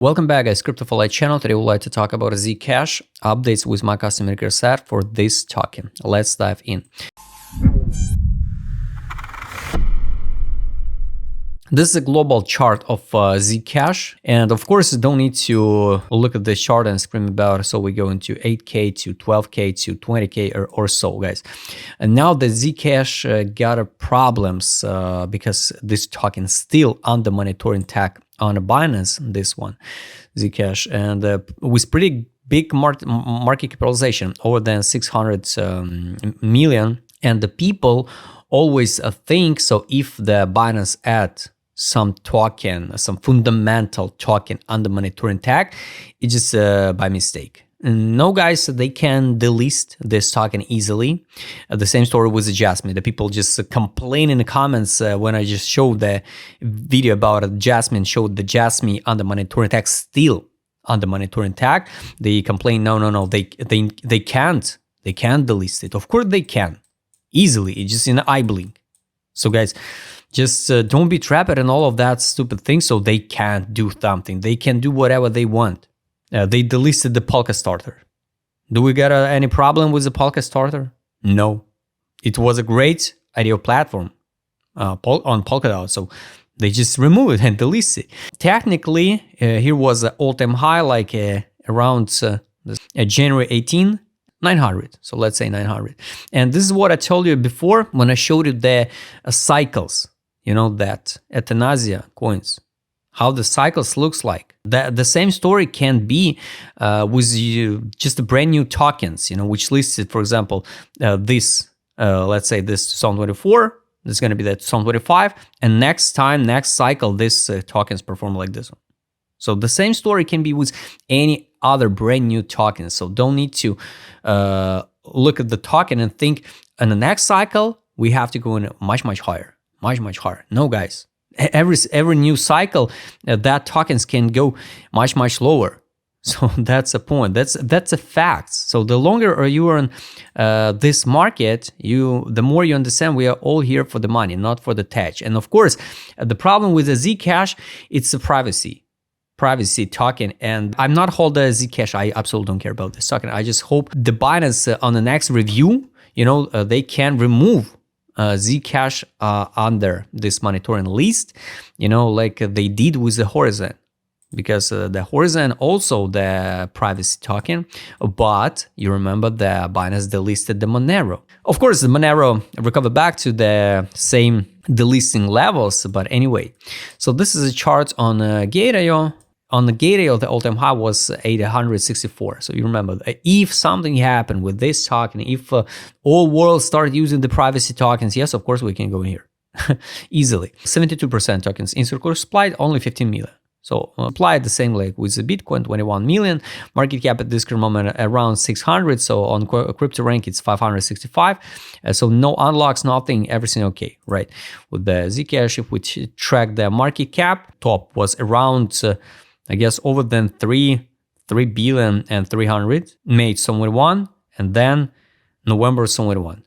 Welcome back, guys. Crypto for Light channel. Today we'd like to talk about Zcash updates with my customer care set for this token. Let's dive in. This is a global chart of Zcash, and of course, you don't need to look at this chart and scream about it. So we go into 8K to 12K to 20K or so, guys. And now the Zcash got problems because this token is still under monitoring tag on a Binance, this one, Zcash, and with pretty big market capitalization, over than 600 million. And the people always think, so if the Binance add some token, some fundamental token under monitoring tag, it's just by mistake. No, guys, they can delist this token easily. The same story with the Jasmine. The people just complain in the comments when I just showed the video about Jasmine, showed the Jasmine under monitoring tag, still under monitoring tag. They complain, no, they can't delist it. Of course they can, easily. It's just in an eye blink. So, guys, just don't be trapped in all of that stupid thing. So they can't do something. They can do whatever they want. They delisted the Polka starter. Do we got any problem with the Polka starter? No. It was a great IDO platform on Polkadot, so they just remove it and delete it. Technically, here was an all-time high, like around January 18, 900. So let's say 900. And this is what I told you before when I showed you the cycles, you know, that euthanasia coins, how the cycles looks like. The same story can be with just brand new tokens, you know, which listed, for example, this, let's say this 2024, this is going to be that 2025, and next cycle, this tokens perform like this one. So the same story can be with any other brand new token. So don't need to look at the token and think in the next cycle, we have to go in much higher, much higher. No, guys. Every new cycle, that tokens can go much lower. So that's a point. That's a fact. So the longer you are in this market, the more you understand we are all here for the money, not for the tech. And of course, the problem with the Zcash, it's the privacy token. And I'm not holding Zcash. I absolutely don't care about this token. I just hope the Binance on the next review, you know, they can remove Zcash under this monitoring list, you know, like they did with the Horizon, because the Horizon also the privacy token, but you remember the Binance delisted the Monero. Of course, the Monero recovered back to the same delisting levels, but anyway. So this is a chart on Gate.io. On the Gate.io, the all-time high was 864. So you remember, if something happened with this token, if all world start using the privacy tokens, yes, of course we can go in here easily. 72% tokens in circular supply, only 15 million. So applied the same like with the Bitcoin, 21 million. Market cap at this current moment around 600. So on crypto rank, it's 565. So no unlocks, nothing, everything okay, right? With the Zcash, if we track the market cap, top was around I guess over than 3 billion and 300, May 2021, and then November 2021.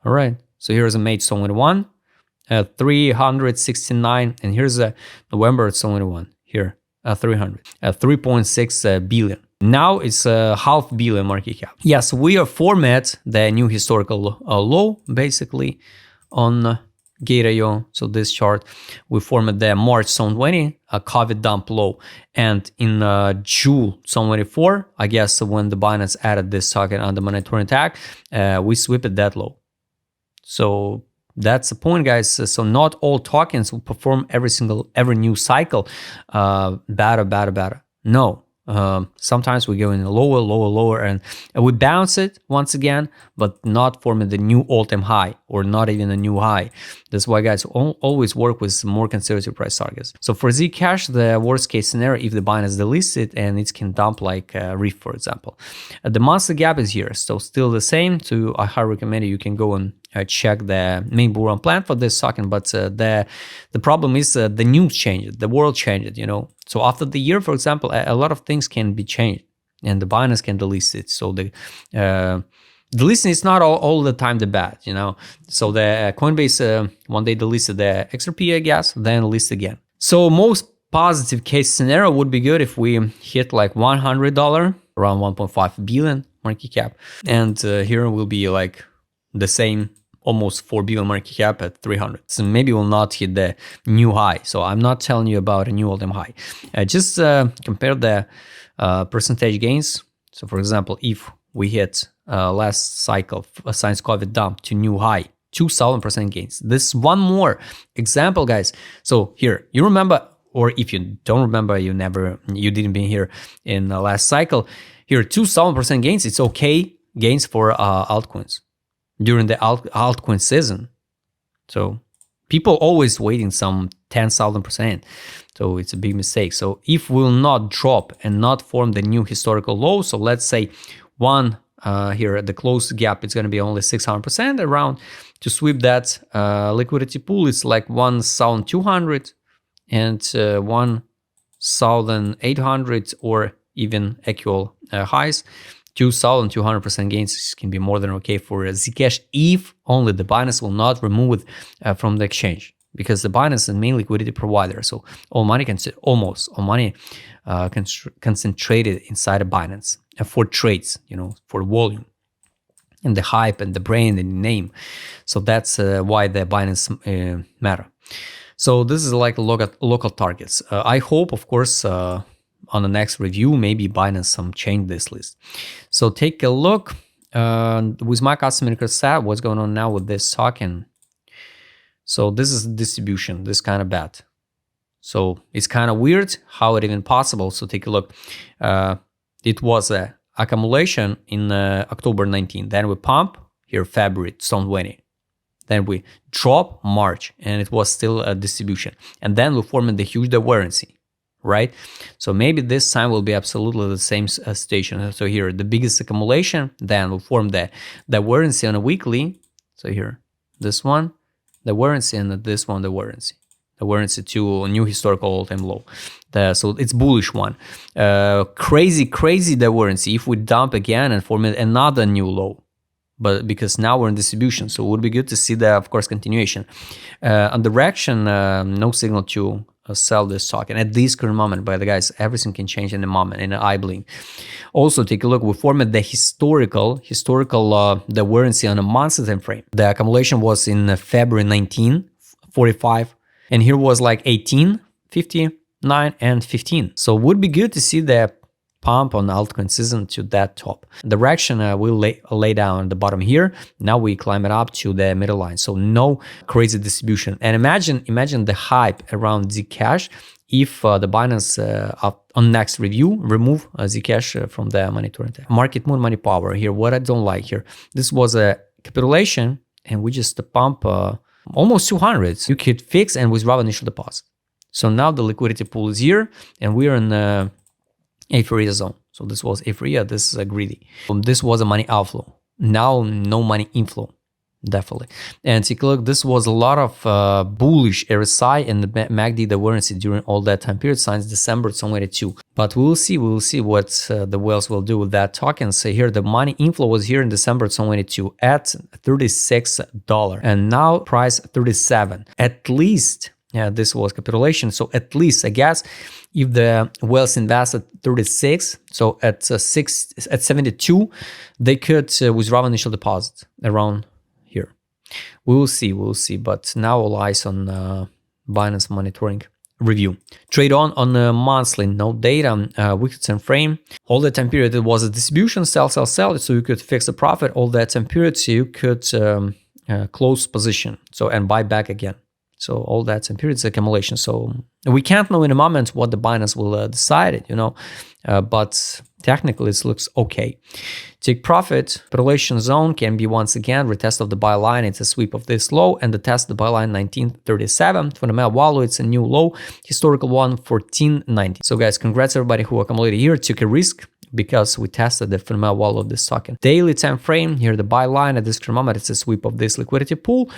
All right, so here's a May 2021, 369, and here's a November 2021, here 300, 3.6 billion. Now it's a $500 million market cap. Yes, we are format the new historical low, basically, on Gate.io. So this chart, we formed the March 2020 COVID dump low, and in June 2024, I guess when the Binance added this token on the monitoring tag, we swept that low. So that's the point, guys. So not all tokens will perform every new cycle better. No. Sometimes we go in lower, and we bounce it once again, but not forming the new all-time high or not even a new high. That's why, guys, always work with more conservative price targets. So for Zcash, the worst case scenario, if the Binance deletes it and it can dump like Reef, for example. The monthly gap is here, so still the same. I highly recommend you can go and check the main bull run plan for this token, but the problem is the news changed, the world changed, you know. So after the year, for example, a lot of things can be changed, and the Binance can delist it. So the delisting is not all the time the bad, you know. So the Coinbase one day delisted the XRP, I guess, then list again. So most positive case scenario would be good if we hit like $100, around 1.5 billion market cap. And here will be like the same, almost 4 billion market cap at 300. So maybe we'll not hit the new high. So I'm not telling you about a new all-time high. Just compare the percentage gains. So for example, if we hit last cycle since COVID dump to new high, 2000% gains. This one more example, guys. So here, you remember, or if you don't remember, you didn't be here in the last cycle. Here, 2000% gains. It's okay gains for altcoins during the altcoin season. So people always waiting some 10,000%. So it's a big mistake. So if we'll not drop and not form the new historical low, so let's say here at the close gap, it's going to be only 600% around. To sweep that liquidity pool, it's like 1,200 and 1,800 or even actual highs. 2,200% gains can be more than okay for Zcash if only the Binance will not remove it from the exchange, because the Binance is the main liquidity provider. So almost all money concentrated inside of Binance for trades, for volume and the hype and the brand and the name. So that's why the Binance matter. So this is like local targets. I hope, of course, on the next review, maybe Binance change this list. So take a look with my customer set, what's going on now with this token. So this is distribution, this kind of bad. So it's kind of weird how it even possible. So take a look. It was a accumulation in October 19. Then we pump here February 2020. Then we drop March, and it was still a distribution. And then we formed the huge divergence, right? So maybe this time will be absolutely the same station. So here, the biggest accumulation, then we form the divergence on a weekly. So here, this one, the divergence, and this one, the divergence. The variance to a new historical all-time low. So it's bullish one. Crazy divergence if we dump again and form another new low. But because now we're in distribution, so it would be good to see the, of course, continuation. On direction, no signal to sell this token at this current moment. But guys, everything can change in a moment, in an eye blink. Also, take a look. We formed the historical divergence on a monthly time frame. The accumulation was in February 1945. And here was like 18, 59, and 15. So it would be good to see the pump on altcoin season to that top. Direction will lay down at the bottom here. Now we climb it up to the middle line. So no crazy distribution. And imagine the hype around Zcash if the Binance on next review remove Zcash from the monitoring tab. Market mood, money power. Here, what I don't like here. This was a capitulation, and we just pump almost 200. You could fix and withdraw initial deposit. So now the liquidity pool is here, and we are in the aphoria zone. So this was aphoria, this is a greedy. This was a money outflow. Now no money inflow, definitely. And take a look, this was a lot of bullish RSI and the MACD divergence during all that time period since December 2022. But we will see what the whales will do with that token. So here the money inflow was here in December 2022 at $36, and now price 37. At least, yeah, this was capitulation. So at least, I guess, if the whales invest at 36, so at 72, they could withdraw initial deposit around here. We will see. But now all eyes on Binance monitoring review. Trade on a monthly, no data, weekly time frame. All that time period it was a distribution, sell, so you could fix the profit. All that time period, so you could close position, so and buy back again. So all that time period is accumulation. So we can't know in a moment what the Binance will decide, but technically it looks okay. Take profit, correlation zone can be once again retest of the buy line. It's a sweep of this low, and the test the buy line 1937. Fundamental value, it's a new low, historical one 1490. So guys, congrats everybody who accumulated here, took a risk because we tested the fundamental value of this token. Daily time frame, here the buy line at this moment, it's a sweep of this liquidity pool,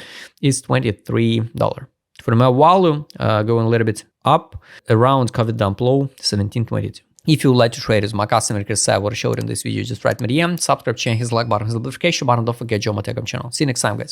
is $23. Fundamental value going a little bit up around COVID dump low 1722. If you would like to trade as my customer said what I showed in this video, just write me a DM, subscribe, change his like button, his notification button, don't forget join my Telegram channel. See you next time, guys.